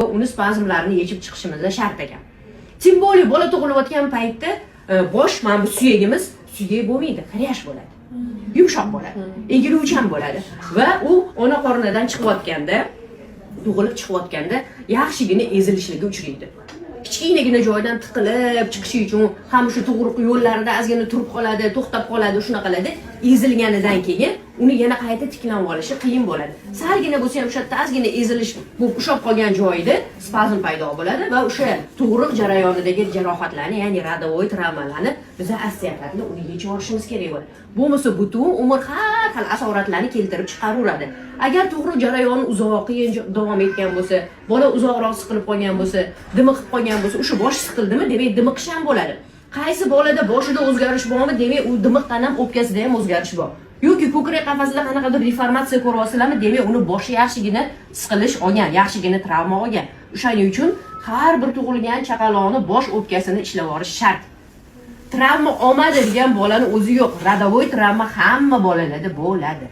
uni spazmlarini yechib chiqishimiz shart ekan. Tim bolli bola tug'ilayotgan paytda bosh mana bu suyagimiz suyak bo'lmaydi, xirash bo'ladi. Yumshoq bo'ladi, egiluvchan bo'ladi va u ona qornidan chiqayotganda, tug'ilib chiqayotganda yaxshigina ezilishiga uchraydi. Kichkinagina joydan tiqilib chiqishi uchun ham shu tug'ruq yo'llarida ozgina turib qoladi, to'xtab qoladi, shunaqalarda ezilganidan keyin uni yana qayta tiklanib olishi qiyin bo'ladi. Salgina bo'lsa ham o'sha yerda ozgina ezilish bo'lib ushab qolgan joyida spazm paydo bo'ladi va o'sha tug'ruq jarayonidagi jarohatlarni, ya'ni radovoy travmalarni biz asta-sekin uni yechib olishimiz kerak bo'ladi. Bo'lmasa butun umr har xil asoratlarni keltirib chiqaraveradi. Agar tug'ruq jarayoni uzoq davom etgan bo'lsa, bola uzoqroq siqilib qolgan bo'lsa, dimiqib qolgan bo'lsa, o'sha bosh siqildimi, demak dimiqish ham bo'ladi. Qaysi bolada boshida o'zgarish bormi, demak u dimiqdan ham o'pkasida ham o'zgarish bor. Yoki ko'krak qafasida qanaqadir deformatsiya ko'ryapsizlarmi, demak uni boshi yaxshigina siqilish olgan, yaxshigina travma olgan. O'shaning uchun har bir tug'ilgan chaqaloqni bosh o'pkasini ishlab olish shart. Travma olmadi degan bolani o'zi yo'q. Radovoy travma hamma bolalarda bo'ladi.